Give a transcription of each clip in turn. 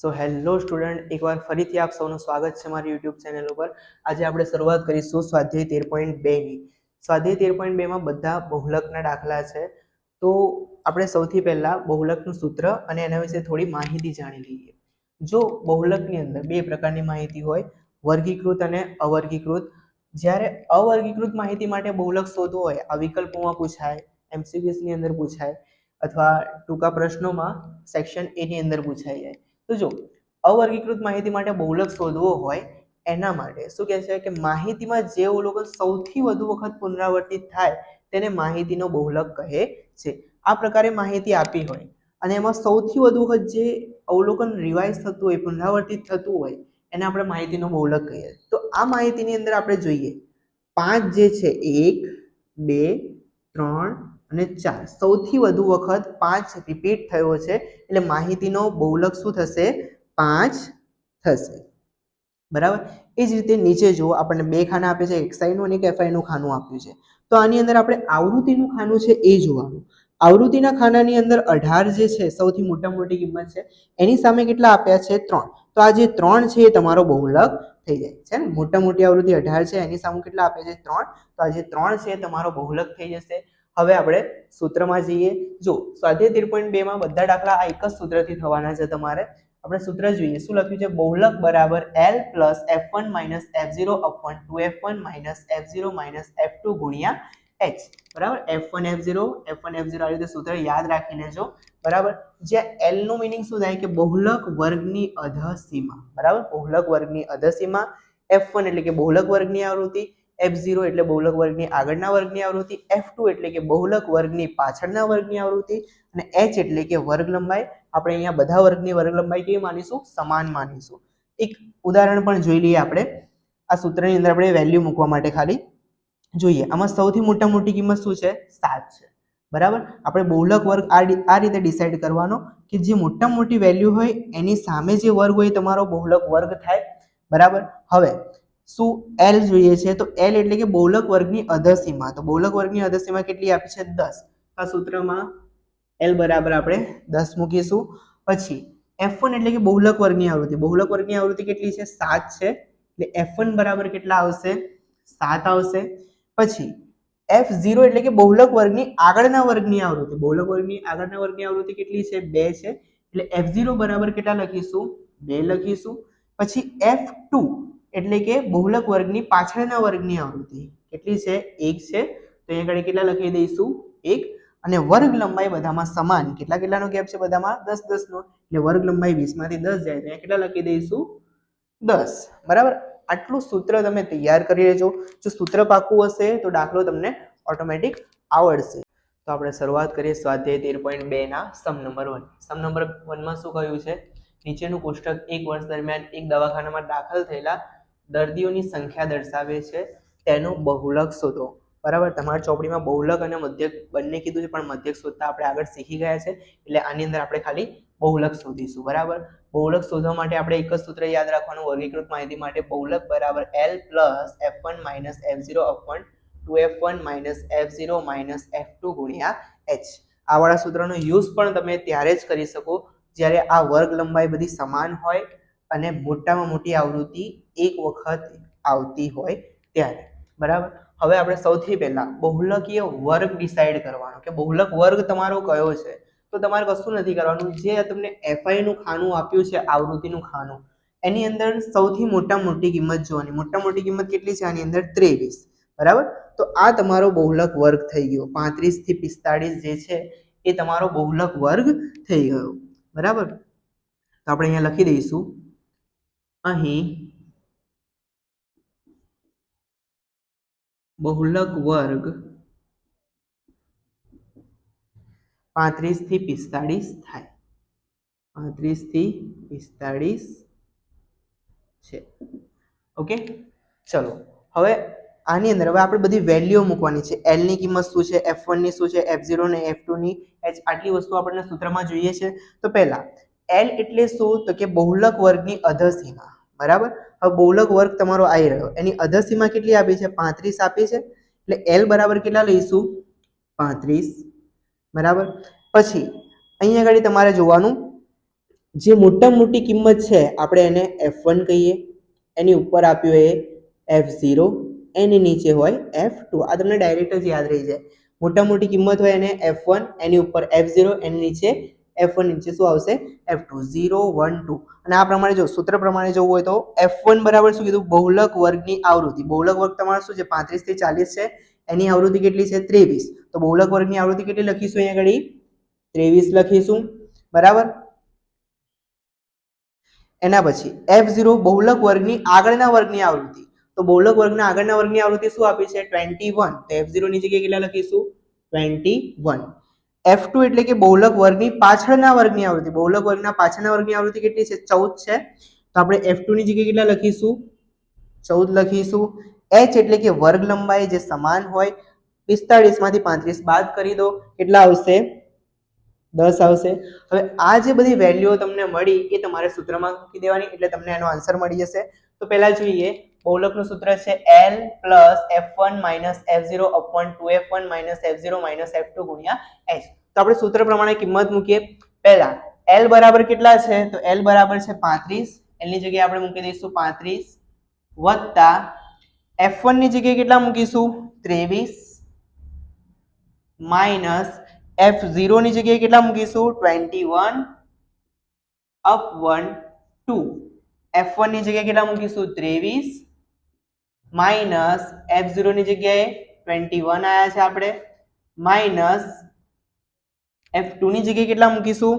So hello student, એકવાર ફરીથી આપ સૌનું સ્વાગત છે મારી યુટ્યુબ ચેનલ ઉપર. આજે આપણે શરૂઆત કરીશું સ્વાધ્યાય 13.2ની. સ્વાધ્યાય 13.2માં બધા બહુલકના દાખલા છે. તો આપણે સૌથી પહેલાં બહુલકનું સૂત્ર અને એના વિશે થોડી માહિતી જાણી લઈએ. જો બહુલકની અંદર બે પ્રકારની માહિતી હોય, વર્ગીકૃત અને અવર્ગીકૃત. જ્યારે અવર્ગીકૃત માહિતી માટે બહુલક શોધવું હોય, આ વિકલ્પોમાં પૂછાય, એમસીક્યુની અંદર પૂછાય અથવા ટૂંકા પ્રશ્નોમાં સેક્શન એની અંદર પૂછાઈ જાય. તો જો અવર્ગીકૃત માહિતી માટે બહુલક શોધવો હોય એના માટે શું કહે છે કે માહિતીમાં જે અવલોકન સૌથી વધુ વખત પુનરાવર્તિત થાય તેને માહિતીનો બહુલક કહે છે. આ પ્રકારે માહિતી આપી હોય અને એમાં સૌથી વધુ વખત જે અવલોકન રિવાઇઝ થતું હોય, પુનરાવર્તિત થતું હોય, એને આપણે માહિતીનો બહુલક કહીએ. તો આ માહિતીની અંદર આપણે જોઈએ 5 જે છે 1, 2, 3 અને 4 સૌથી વધુ વખત 5 રિપીટ થયો છે એટલે માહિતીનો બહુલક શું થશે? 5 થશે. બરાબર. એ જ રીતે નીચે જુઓ, આપણને બે ખાના આપે છે, એક્સઆઈ નું અને એક એફઆઈ નું ખાનું આપ્યું છે. તો આની અંદર આપણે આવૃત્તિનું ખાનું છે એ જોવાનું. આવૃત્તિના ખાનાની અંદર 18 જે છે સૌથી મોટી કિંમત છે, એની સામે કેટલા આપ્યા છે? 3. તો આ જે 3 છે એ તમારો બહુલક થઈ જાય છે ને. મોટી આવૃત્તિ 18 છે, એની સામે કેટલા આપ્યા છે? 3. તો આ જે 3 છે એ તમારો બહુલક થઈ જશે. હવે આપણે સૂત્રમાં જઈએ. જો સ્વાધ્યાય 13.2માં બધા દાખલા આ એક જ સૂત્રથી થવાના છે તમારે. આપણે સૂત્ર જોઈએ. શું લખ્યું છે? બહુલક બરાબર L plus F1 minus F0 upon 2F1 minus F0 minus F2 ગુણ્યા H. બરાબર. F1 F0 આ રીતે સૂત્ર યાદ રાખી લેજો. બરાબર. જ્યાં L નું મીનિંગ શું થાય કે બહુલક વર્ગની અધસીમા. બરાબર. બહુલક વર્ગની અધસીમા. F1 એટલે કે બહુલક વર્ગની આવૃત્તિ, F0 એટલે બહુલક વર્ગની આગળના વર્ગની આવૃત્તિ, F2 એટલે કે બહુલક વર્ગની પાછળના વર્ગની આવૃત્તિ અને H એટલે કે વર્ગ લંબાઈ. આપણે અહીંયા બધા વર્ગની વર્ગ લંબાઈ કેવી માનીશું? સમાન માનીશું. એક ઉદાહરણ પણ જોઈ લઈએ આપણે. આ સૂત્રની અંદર આપણે વેલ્યુ મૂકવા માટે ખાલી જોઈએ. આમાં સૌથી મોટી કિંમત શું છે? 7 છે. બરાબર. આપણે બહુલક વર્ગ આ રીતે ડિસાઈડ કરવાનો કે જે મોટી વેલ્યુ હોય એની સામે જે વર્ગ હોય તમારો બહુલક વર્ગ થાય. બરાબર. હવે શું L જોઈએ છે? તો L એટલે કે બહુલક વર્ગની અધસીમા. તો બહુલક વર્ગની અધસીમા કેટલી આપી છે? 10. આ સૂત્રમાં L બરાબર આપણે 10 મૂકીશું. પછી F1 એટલે કે બહુલક વર્ગની આવૃત્તિ. બહુલક વર્ગની આવૃત્તિ કેટલી છે? 7 છે. એટલે F1 બરાબર કેટલા આવશે? 7 આવશે. પછી F0 એટલે કે બહુલક વર્ગની આગળના વર્ગની આવૃત્તિ. બહુલક વર્ગની આગળના વર્ગની આવૃત્તિ કેટલી છે? 2 છે. એટલે F0 બરાબર કેટલા લખીશું? 2 લખીશું. પછી F2 એટલે કે બહુલક વર્ગની પાછળના વર્ગની આવૃત્તિ કેટલી છે? 1 છે. તો અહીંયા આગળ કેટલા લખી દઈશું? 1. અને વર્ગ લંબાઈ બધામાં સમાન. કેટલાનો ગેપ છે બધામાં? 10 નો. એટલે વર્ગ લંબાઈ 20 માંથી 10 જાય તો કેટલા લખી દઈશું? 10. બરાબર. આટલું સૂત્ર તમે તૈયાર કરી લેજો. જો સૂત્ર પાકું હશે તો દાખલો તમને ઓટોમેટિક આવડશે. તો આપણે શરૂઆત કરીએ સ્વાધ્યાય 13.2ના સમ નંબર 1. સમ નંબર 1માં શું કહ્યું છે? નીચેનું કોષ્ટક એક વર્ષ દરમિયાન એક દવાખાનામાં દાખલ થયેલા દર્દીઓની સંખ્યા દર્શાવે છે, તેનું બહુલક શોધો. બરાબર. તમારી ચોપડીમાં બહુલક અને મધ્યક બંને કીધું છે, પણ મધ્યક શોધતા આપણે આગળ શીખી ગયા છે એટલે આની અંદર આપણે ખાલી બહુલક શોધીશું. બરાબર. બહુલક શોધવા માટે આપણે એક જ સૂત્ર યાદ રાખવાનું. વર્ગીકૃત માહિતી માટે બહુલક બરાબર L plus F1 minus F0 upon 2F1 minus F0 minus F2 ગુણ્યા H. આ વાળા સૂત્રનો યુઝ પણ તમે ત્યારે જ કરી શકો જ્યારે આ વર્ગ લંબાઈ બધી સમાન હોય અને મોટામાં મોટી આવૃત્તિ એક વખત આવતી હોય ત્યારે. બરાબર. હવે આપણે સૌથી પહેલા બહુલકીય વર્ગ ડિસાઈડ કરવાનો કે બહુલક વર્ગ તમારો કયો છે. તો તમારે કશું નથી કરવાનું. જે તમને એફઆઈ નું ખાનું આપ્યું છે, આવૃત્તિનું ખાનું, એની અંદર સૌથી મોટી કિંમત જોવાની. મોટી કિંમત કેટલી છે આની અંદર? 23. બરાબર. તો આ તમારો બહુલક વર્ગ થઈ ગયો. 35 થી 45 જે છે એ તમારો બહુલક વર્ગ થઈ ગયો. બરાબર. તો આપણે અહીંયા લખી દઈશું, અહીં બહુલક વર્ગ 35 થી 45 થાય. 35 થી 45 છે. ઓકે. ચલો હવે આની અંદર હવે આપણે બધી વેલ્યુ મૂકવાની છે. L ની કિંમત શું છે, F1 ની શું છે, F0 ને F2 ની H. આટલી વસ્તુ આપણને સૂત્રમાં જોઈએ છે. તો પહેલા L એટલે શું? તો કે બહુલક વર્ગની અધસીમા. બરાબર. હવે બહુલક વર્ગ તમારો આવી રહ્યો, એની અધસીમા કેટલી આપી છે? 35 આપી છે. એટલે L બરાબર કેટલા લઈશું? 35. બરાબર. પછી અહીંયા આગળ તમારે જોવાનું જે મોટામાં મોટી કિંમત છે આપણે એને f1 કહીએ, એની ઉપર આપ્યું એ f0, એની નીચે હોય f2. આ તમને ડાયરેક્ટ જ યાદ રહી જાય. મોટામાં મોટી કિંમત હોય એને f1, એની ઉપર f0, એની નીચે f1, નીચે શું આવશે f2. 0 1 2. અને આ પ્રમાણે જો સૂત્ર પ્રમાણે જવું હોય તો f1 બરાબર શું કીધું, બહુલક વર્ગની આવૃત્તિ. બહુલક વર્ગ તમારો શું છે, 35 થી 40 છે, એની આવૃત્તિ કેટલી છે 23. તો બહુલક વર્ગની આવૃત્તિ કેટલી લખીશું, અહીંયા ઘડી 23 લખીશું, બરાબર. એના પછી f0 બહુલક વર્ગની આગળના વર્ગની આવૃત્તિ. તો બહુલક વર્ગના આગળના વર્ગની આવૃત્તિ શું આપી છે 21. તો f0 ની જગ્યાએ કેટલા લખીશું 21. f2 એટલે કે બહુલક વર્ગની પાછળના વર્ગની આવૃત્તિ. બહુલક વર્ગના પાછળના વર્ગની આવૃત્તિ કેટલી છે 14 છે. તો આપણે f2 ની જગ્યાએ કેટલા લખીશું 14 લખીશું. h એટલે કે વર્ગ લંબાઈ જે સમાન હોય, 45 માંથી 35 બાદ કરી દો, કેટલા આવશે 10 આવશે. હવે આ જે બધી વેલ્યુઓ તમને મળી એ તમારે સૂત્રમાં મૂકી દેવાની, એટલે તમને એનો આન્સર મળી જશે. તો પહેલા જોઈએ, બહુલકનું સૂત્ર છે L + f1 - f0 / 2f1 - f0 - f2 * h. તો આપણે સૂત્ર પ્રમાણે કિંમત મૂકીએ. પહેલા L બરાબર કેટલા છે, તો L બરાબર છે 35. L ની જગ્યાએ આપણે મૂકી દઈશું 35 વત્તા f1 ની જગ્યાએ કેટલા મૂકીશું 23 માઈનસ f0 ની જગ્યાએ કેટલા મૂકીશું 21 / 2. f1 ની જગ્યાએ કેટલા મૂકીશું 23 માઈનસ f0 ની જગ્યાએ 21 આયા છે આપણે, માઈનસ f2 ની જગ્યાએ કેટલા મૂકીશું,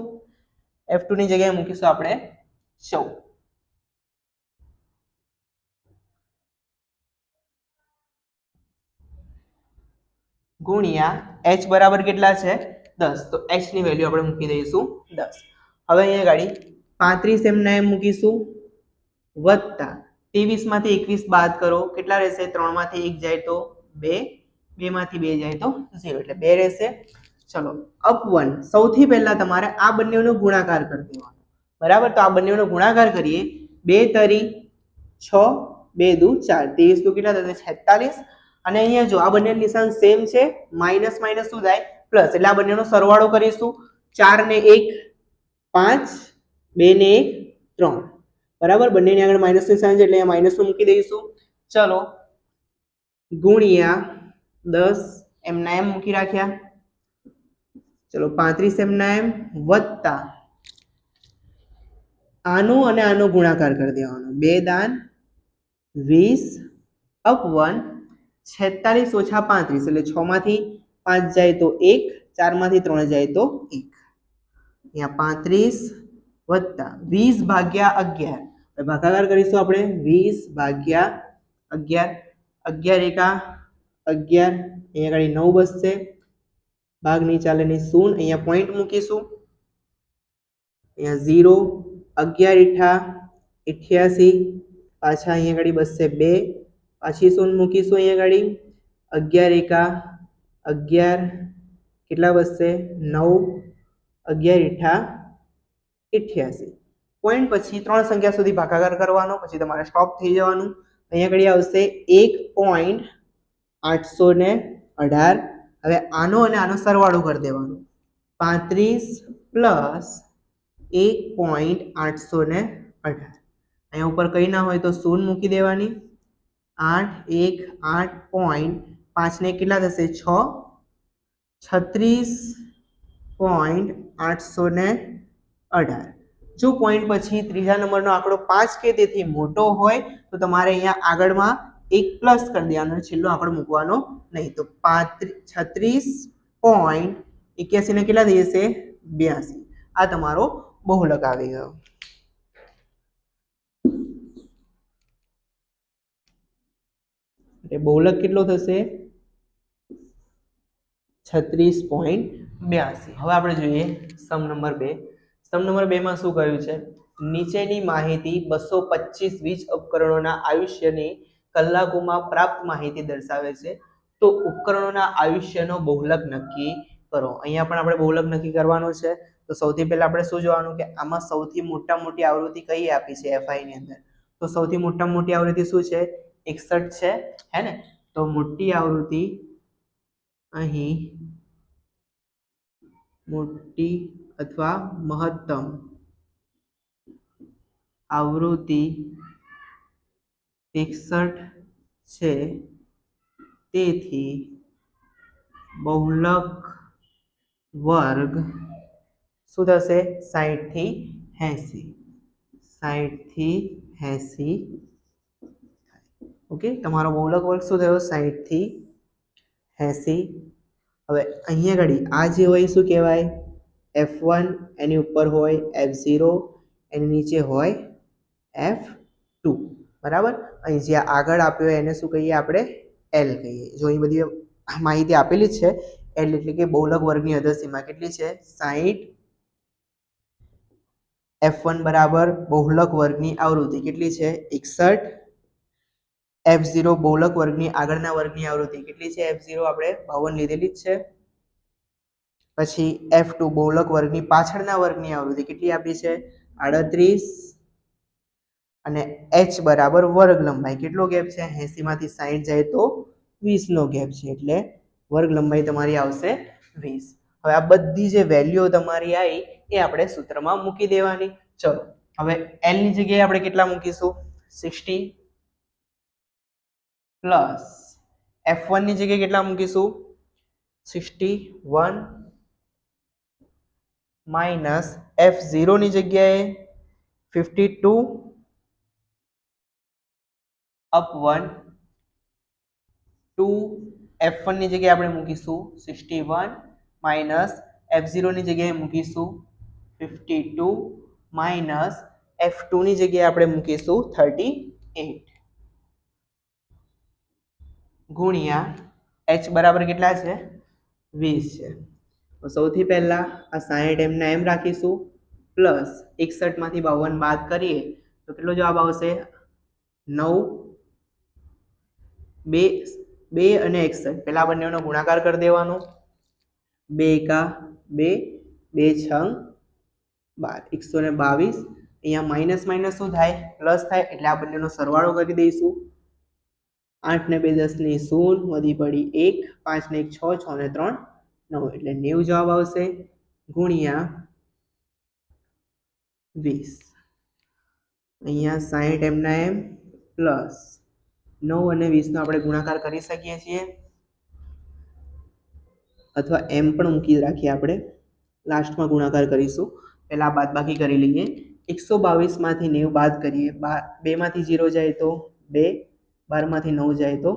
f2 ની જગ્યાએ મૂકીશું આપણે 14 ગુણ્યા h બરાબર કેટલા છે 10. તો h ની વેલ્યુ આપણે મૂકી દઈશું 10. હવે અહીંયા ગાડી 35 એમના એમ મૂકીશું વત્તા 23 માંથી 21 બાદ કરો, કેટલા રહેશે, 3 માંથી 1 જાય તો 2, 2 માંથી 2 જાય તો 0, એટલે 2 રહેશે. ચલો / 1. સૌથી પહેલા તમારે આ બંનેનો ગુણાકાર કરી દેવાનો, બરાબર. તો આ બંનેનો ગુણાકાર કરીએ. 2 તરી 6, 2 દુ 4, 23 દુ કેટલા થશે 46. અને અહીંયા જો આ બંને નિશાન સેમ છે, માઈનસ માઈનસ શું થાય પ્લસ, એટલે આ બંનેનો સરવાળો કરીશું. 4 ને 1 5, 2 ને 1 3, બરાબર. બંનેની આગળ માઈનસ નિશાન છે એટલે અહીંયા માઈનસ મૂકી દઈશું. ચલો ગુણ્યા 10 એમના એમ મૂકી રાખ્યા. ચલો 35 એમના એમ વત્તા આનો અને આનો ગુણાકાર કરી દેવાનો. 2 દાન 20 / 46 ઓછા 35, એટલે 6 માંથી 5 જાય તો 1, 4 માંથી 3 જાય તો 1. અહીંયા 35 વત્તા 20 ભાગ્યા 11. ભાગાકાર કરીશું આપણે 20 ભાગ્યા 11. 11 એકા 11, અહીંયા આગળ 9 બચશે, ભાગ નહીં ચાલે ની શૂન્ય, અહીંયા પોઈન્ટ મૂકીશું. અહીંયા 0, 11 * 8 = 88, પાછા અહીંયા આગળ બચશે 2, પાછી શૂન્ય મૂકીશું. અહીંયા આગળ 11 એકા 11, કેટલા બચશે 9, 11 * 8 88. પોઈન્ટ પછી 3 સંખ્યા સુધી ભાગાકાર કરવાનો, પછી તમારે સ્ટોપ થઈ જવાનું. અહીંયા આગળ આવશે 1.818. હવે આનો અને આનો સરવાળો કરી દેવાનો. 35 + 1.818. અહીંયા ઉપર કઈ ના હોય તો શૂન્ય મૂકી દેવાની. 8 1 8.5 ને કેટલા થશે 6, 36.818. જો પોઈન્ટ પછી ત્રીજા નંબરનો આંકડો 5 કે તેથી મોટો હોય તો તમારે અહીંયા આગળમાં 1 પ્લસ કરી દેવાનો, છેલ્લો આંકડો મૂકવાનો નહીં. તો 36.81 ને કેટલા થઈ જશે 82. આ તમારો બહુલક આવી ગયો. એટલે બહુલક કેટલો થશે 36.82. હવે આપણે જોઈએ સમ નંબર 2. સમ નંબર 2 માં શું કર્યું છે, નીચેની માહિતી 225 વીજ ઉપકરણોના આયુષ્યની કલાકોમાં પ્રાપ્ત માહિતી દર્શાવે છે. તો ઉપકરણોના આયુષ્યનો બહુલક નક્કી કરો. અહીંયા પણ આપણે બહુલક નક્કી કરવાનો છે. તો સૌથી પહેલા આપણે શું જોવાનું કે આમાં સૌથી મોટી આવૃત્તિ કઈ આપી છે fi ની અંદર. તો સૌથી મોટી આવૃત્તિ શું છે 61 છે, હે ને. તો મોટી આવૃત્તિ અહીં મોટી અથવા મહત્તમ આવૃત્તિ 61 છે, તેથી બહુલક વર્ગ શું થશે? 60 થી 80. 60 થી 80. ઓકે, તમારો બહુલક વર્ગ શું થયો? 60 થી 80. હવે અહીંયા ઘડી આ જે હોય શું કહેવાય? F1 એની ઉપર હોય F0, એની નીચે હોય F2, બરાબર. અહીં જે આગળ આપ્યો એને શું કહીએ આપણે? L કહીએ. જો અહીં બધી માહિતી આપેલી જ છે. L એટલે કે બહુલક વર્ગની અધસીમા કેટલી છે? 60. F1 બરાબર બહુલક વર્ગની આવૃત્તિ કેટલી છે? 61. F0 બહુલક વર્ગની આગળના વર્ગની આવૃત્તિ કેટલી છે? F0 આપણે 52 લીધેલી જ છે. પછી F2 બહુલક વર્ગની પાછળના વર્ગની આવૃત્તિ કેટલી આપી છે? 38. અને h બરાબર વર્ગ લંબાઈ કેટલો ગેપ છે? 80 માંથી 60 જાય તો 20 નો ગેપ છે, એટલે વર્ગ લંબાઈ તમારી આવશે 20. હવે આ બધી જે વેલ્યુ તમારી આવી એ આપણે સૂત્રમાં મૂકી દેવાની. ચલો હવે l ની જગ્યાએ આપણે કેટલા મૂકીશું? 60 પ્લસ F1 ની જગ્યાએ કેટલા મૂકીશું? 61 માઇનસ F0 ની જગ્યાએ 52 upon 2. F1 ની જગ્યાએ આપણે મૂકીશું 61 માઇનસ F0 ની જગ્યાએ મૂકીશું 52 માઇનસ F2 ની જગ્યાએ આપણે મૂકીશું 38 ગુણ્યા h બરાબર કેટલા છે? 20 છે. તો સૌથી પહેલા આ 60 એમના એમ રાખીશું, પ્લસ 61 માંથી 52 બાદ કરીએ તો કેટલો જવાબ આવશે? 9. 2 અને 61 પેલા બંનેનો ગુણાકાર કરી દેવાનો. 2 એકા 2, 2 છંગ 12, 122. અહીંયા માઇનસ માઇનસ શું થાય? પ્લસ થાય, એટલે આ બંનેનો સરવાળો કરી દઈશું. 8 ને 2 10 ની 0, વધી પડી 1, 5 ને 1 6, 6 ને 3 9, એટલે 90 જવાબ આવશે ગુણ્યા 20. અહીંયા 60 એમના એમ પ્લસ 9 અને 20 નો આપણે ગુણાકાર કરી શકીએ છીએ, અથવા એમ પણ મૂકી રાખીએ. આપણે લાસ્ટમાં ગુણાકાર કરીશું. પહેલા બાદબાકી કરી લઈએ. 122 માંથી 90 બાદ કરીએ. 2 માંથી 0 જાય તો 2, 12 માંથી 9 જાય તો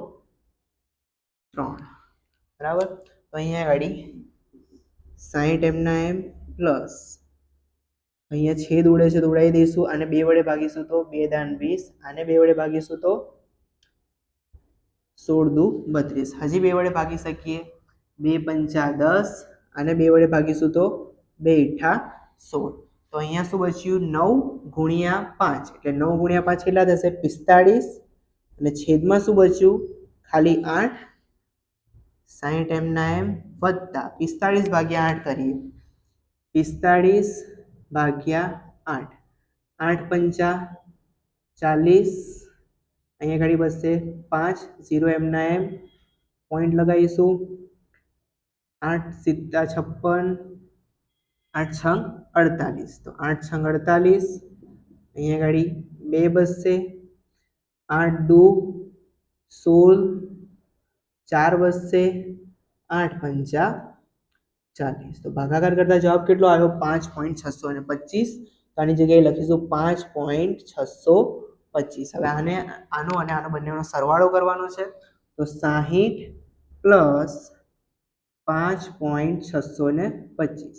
3, બરાબર. તો અહીંયા ગાડી 60 એમના એમ પ્લસ અહીંયા છેદ ઉડે છે તો ઉડાવી દઈશું. આને 2 વડે ભાગીશું તો 2 દાન 20, આને 2 વડે ભાગીશું તો 16 દુ 32. હજી 2 વડે ભાગી શકીએ. 2 પંચા 10, આને 2 વડે ભાગીશું તો 2 ઈઠા 16. તો અહીંયા શું બચ્યું? 9 ગુણ્યા 5, એટલે 9 ગુણ્યા 5 કેટલા થશે? 45. અને છેદમાં શું બચ્યું? ખાલી 8. 60 એમના એમ વત્તા 45 ભાગ્યા 8 કરીએ. 45 ભાગ્યા 8, 8 પંચા 40. અહીંયા ઘડી બચશે 5, 0 એમના એમ પોઈન્ટ લગાવીશું. 8 સિત્તા 56, 8 છંગ 48. તો 8 છંગ 48. અહીંયા ઘડી 2 બચશે. 8 દુ 16, 4 બચશે. 8 પંચા 40. તો ભાગાકાર કરતા જવાબ કેટલો આવ્યો? 5.625. તો આની જગ્યાએ લખીશું 5.625. હવે આનો અને આનો બંનેનો સરવાળો કરવાનો છે. તો 60 પ્લસ 5.625.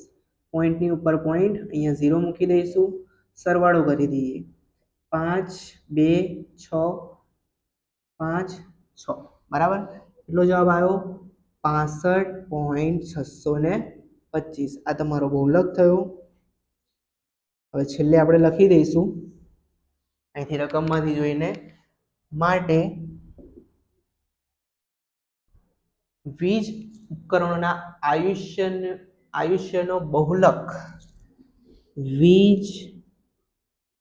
પોઈન્ટની ઉપર પોઈન્ટ, અહીંયા 0 મૂકી દઈશું. સરવાળો કરી દઈએ. 5, 2, 6, 5, 6, બરાબર. એટલો જવાબ આવ્યો 65.625. આ તમારો બહુલક થયો. હવે છેલ્લે આપણે લખી દઈશું અહીંથી રકમમાંથી જોઈને, માટે વીજ ઉપકરણોના આયુષ્યનો બહુલક, વીજ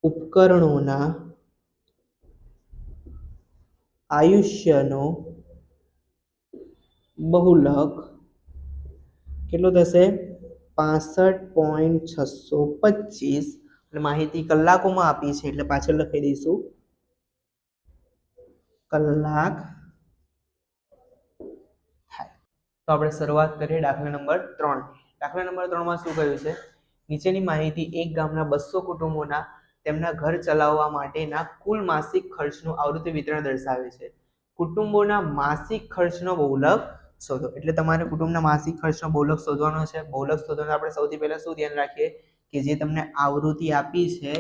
ઉપકરણોના આયુષ્યનો બહુલક કેટલો થશે? 65.625. એટલે માહિતી કલાકોમાં આપી છે એટલે પાછળ લખી દઈશું કલાક થાય. તો આપણે શરૂઆત કરીએ દાખલા નંબર 3. દાખલા નંબર 3 માં શું કહ્યું છે? નીચેની માહિતી એક ગામના 200 કુટુંબોના તેમના ઘર ચલાવવા માટેના કુલ માસિક ખર્ચનું આવૃત્તિ વિતરણ દર્શાવે છે. કુટુંબોના માસિક ખર્ચનો બહુલક શોધો. એટલે તમારે કુટુંબના માસિક ખર્ચનો બહુલક શોધવાનો છે. બહુલક શોધવાનો આપણે સૌથી પહેલા શું ધ્યાન રાખીએ કે જે તમને આવૃત્તિ આપી છે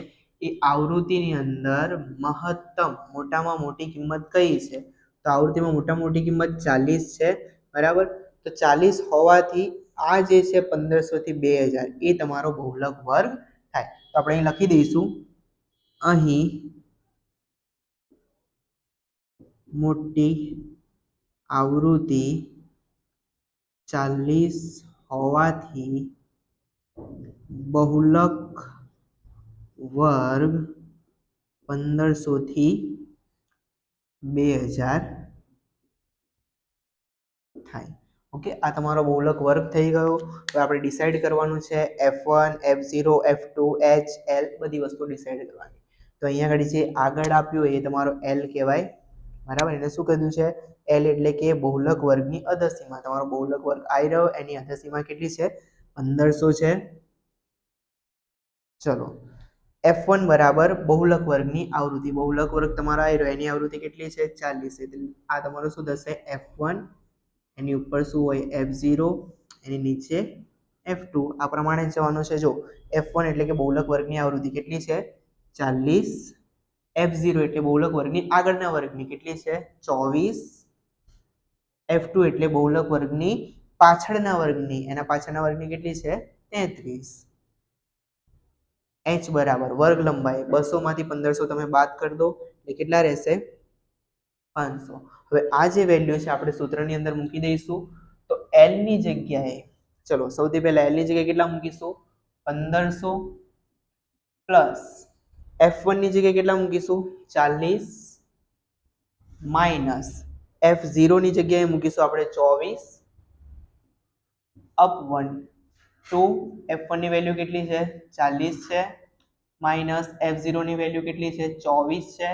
એ આવૃત્તિની અંદર મહત્તમ મોટામાં મોટી કિંમત કઈ છે? તો આવૃત્તિમાં મોટામાં મોટી કિંમત 40 છે, બરાબર. તો 40 હોવાથી આ જે છે 1500 થી 2000 એ તમારો બહુલક વર્ગ થાય. તો આપણે અહીં લખી દઈશું અહીં મોટી આવૃત્તિ 40 હોવાથી બહુલક વર્ગ 1500 થી 2000 થાય. ઓકે, આ તમારો બહુલક વર્ગ થઈ ગયો. તો આપણે ડિસાઈડ કરવાનું છે F1, F0, F2, H, L બધી વસ્તુ ડિસાઈડ કરવાની. તો અહીંયા આગળ જે આગળ આપ્યું એ તમારો L કહેવાય, બરાબર. એને શું કીધું છે? L એટલે કે બહુલક વર્ગની અધસીમા. તમારો બહુલક વર્ગ આવી રહ્યો, એની અધસીમા કેટલી છે? 1500 છે. ચલો, F1 બરાબર બહુલક વર્ગની આવૃત્તિ. બહુલક વર્ગ તમારો આવી રહ્યો, એની આવૃત્તિ કેટલી છે? 40. એટલે આ તમારું શું થશે? F1. એની ઉપર શું હોય? F0. એની નીચે F2. આ પ્રમાણે જવાનું છે. જો F1 એટલે કે બહુલક વર્ગની આવૃત્તિ કેટલી છે? 40. F0 એટલે બહુલક વર્ગની આગળના વર્ગની કેટલી છે? 24. F2 એટલે બહુલક વર્ગની પાછળના વર્ગની, એના પાછળના વર્ગની કેટલી છે? 33. H બરાબર વર્ગ લંબાઈ 200 માંથી 1500 તમે બાદ કરી દો એટલે કેટલા રહેશે? 500. હવે આ જે વેલ્યુ છે આપણે સૂત્રની અંદર મૂકી દઈશું. તો L ની જગ્યાએ ચલો સૌથી પહેલા L ની જગ્યાએ કેટલા મૂકીશું? 1500 પ્લસ F1 ની જગ્યાએ કેટલા મૂકીશું? 40 માઇનસ F0 ની જગ્યાએ મૂકીશું આપણે 24 અપ 1 ટુ F1 ની વેલ્યુ કેટલી છે? 40 છે, માઇનસ F0 ની વેલ્યુ કેટલી છે? 24 છે,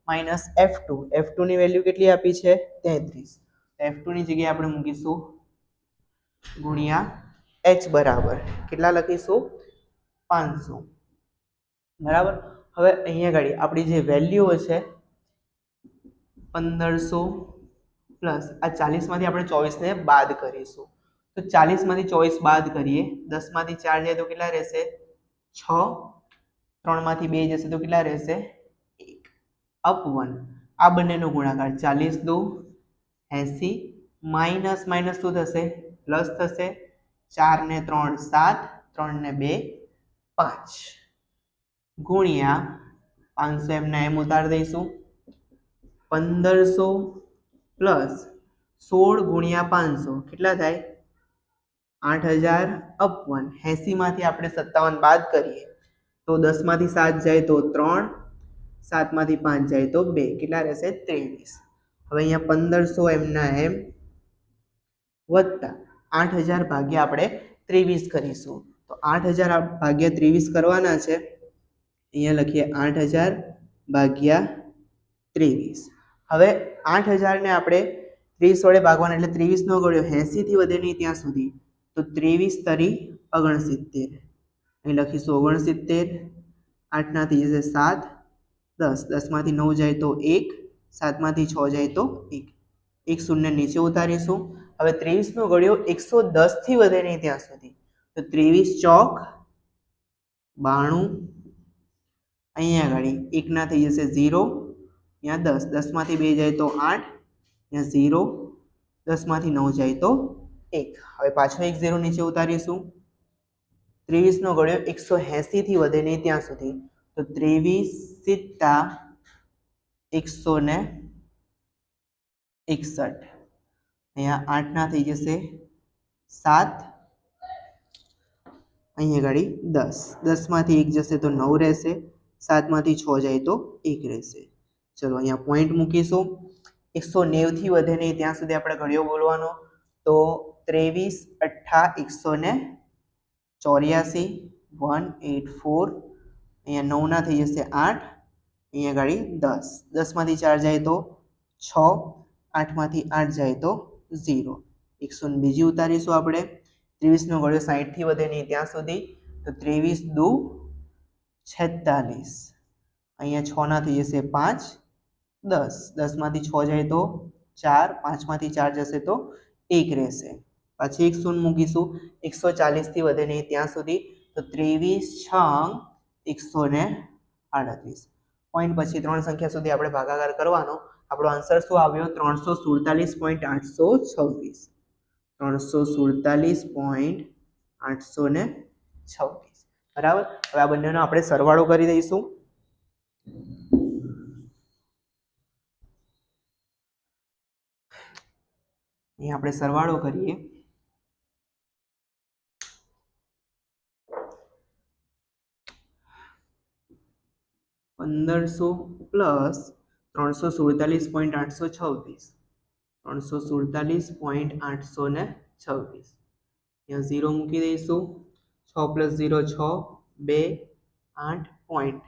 માઇનસ F2 ની વેલ્યુ કેટલી આપી છે? 33. F2 ની જગ્યાએ આપણે મૂકીશું ગુણ્યા H બરાબર કેટલા લખીશું? 500, બરાબર. હવે અહીંયા આગળ આપણી જે વેલ્યુઓ છે 1500 પ્લસ આ 40 માંથી આપણે 24 ને બાદ કરીશું. તો 40 માંથી 24 બાદ કરીએ, 10 માંથી 4 જાય તો કેટલા રહેશે? 6. 3 માંથી 2 જશે તો કેટલા રહેશે? 1 અપ 1. આ બંનેનો ગુણાકાર 40 દુ 80 માઇનસ માઇનસ શું થશે? પ્લસ થશે. 4 ને 3 7, 3 ને 2 5 ગુણ્યા 500 એમના એમ ઉતારી દઈશું. 1500 પ્લસ 16 ગુણ્યા 500 કેટલા થાય? 8000 અપ 1. 80 માંથી આપણે 57 બાદ કરીએ તો 10 માંથી 7 જાય તો 3, 7 માંથી 5 જાય તો 2 કેટલા રહેશે? 23. હવે અહીંયા 1500 એમના એમ વત્તા 8000 ભાગ્યા આપણે 23 કરીશું. તો 8000 ભાગ્યા 23 કરવાના છે. અહીંયા લખીએ 8000 ભાગ્યા 23. હવે 8000 ને આપણે 30 વડે ભાગવાના એટલે 23 નો ગળ્યો 80 થી વધે નહીં ત્યાં સુધી. તો 23 તરી 69. અહીં લખીશું 69. 8 ના થઈ જશે 7, 10. 10 માંથી 9 જાય તો 1, 7 માંથી 6 જાય તો 1. 1 શૂન્ય નીચે ઉતારીશું. હવે 23 નો ગળ્યો 110 થી વધે નહીં ત્યાં સુધી. તો 23 ચોક 92. અહીંયા આગળ 1 ના થઈ જશે 0, ત્યાં 10. 10 માંથી 2 જાય તો 8, ત્યાં 0. 10 માંથી 9 જાય તો 1. હવે પાછો 1 0 નીચે ઉતારીશું. 23 નો ગળ્યો 180 થી વધે નહીં ત્યાં સુધી. તો 23 સિત્તા 161. અહીંયા 8 ના થઈ જશે 7, અહીંયા આગળ 10. 10 માંથી 1 જશે તો 9 રહેશે. 7 માંથી 6 જાય તો 1 રહેશે. ચલો અહીંયા પોઈન્ટ મૂકીશું. 190 થી વધે નહીં ત્યાં સુધી આપણે ઘડિયો બોલવાનો. તો 23 8 184 184 અહીંયા 9 ના થઈ જશે 8, અહીંયા ગાડી 10, 10 માંથી 4 જાય તો 6, 8 માંથી 8 જાય તો 0, 100 બીજી ઉતારીશું આપણે. 23 નો ઘડિયો 60 થી વધે નહીં ત્યાં સુધી, તો 23 દુ 46, અહીંયા 6 ના થઈ જશે 5, 10, 10 માંથી 6 જાય તો 4, 5 માંથી 4 જશે તો 1 રહેશે. પછી 100 મૂકીશું 140 થી વધે નહીં ત્યાં સુધી, તો 23 6 138. પોઈન્ટ પછી 3 સંખ્યા સુધી આપણે ભાગાકાર કરવાનો. આપણો આન્સર શું આવ્યો? 347.826. 347.826. બરાબર. હવે આ બંનેનો આપણે સરવાળો કરી દઈશું. અહીં આપણે સરવાળો કરીએ. 1500 પ્લસ 347.826, 347.826. यहाँ 0 મૂકી દઈશું. 6 + 0 6, 2 8, પોઈન્ટ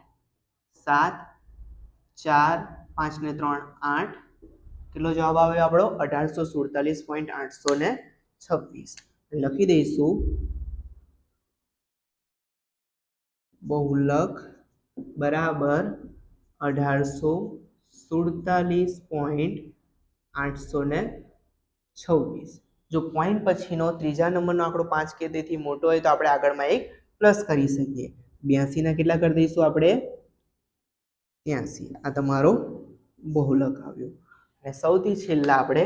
7 4 5 ને 3 8. કેટલો જવાબ આવ્યો આપણો? 1847.826. લખી દઈશું બહુલક બરાબર 1847.826. જો પોઈન્ટ પછીનો ત્રીજા નંબરનો આંકડો 5 કે તેથી મોટો હોય તો આપણે આગળમાં એક પ્લસ કરી શકીએ. 82 ના કેટલા કરી દઈશું આપણે? 83. આ તમારો બહુલક આવ્યો. અને સૌથી છેલ્લા આપણે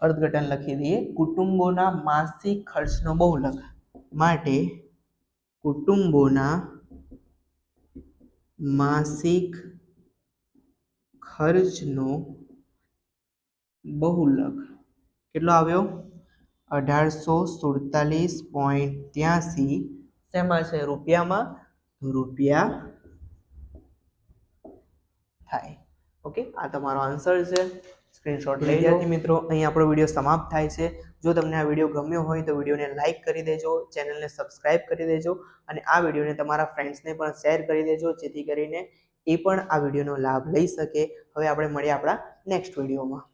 અર્થઘટન લખી દઈએ. કુટુંબોના માસિક ખર્ચનો બહુલક માટે કુટુંબોના માસિક ખર્ચનો બહુલક કેટલો આવ્યો? 1847.83. શેમાં છે? રૂપિયામાં. રૂપિયા થાય. ઓકે, આ તમારો આન્સર છે. સ્ક્રીનશોટ લઈ વિદ્યાર્થી મિત્રો, અહીં આપણો વિડીયો સમાપ્ત થાય છે. જો તમને આ વિડીયો ગમ્યો હોય તો વિડીયોને લાઇક કરી દેજો, ચેનલને સબસ્ક્રાઇબ કરી દેજો અને આ વિડીયોને તમારા ફ્રેન્ડ્સને પણ શેર કરી દેજો, જેથી કરીને એ પણ આ વિડીયોનો લાભ લઈ શકે. હવે આપણે મળીએ આપણા નેક્સ્ટ વિડીયોમાં.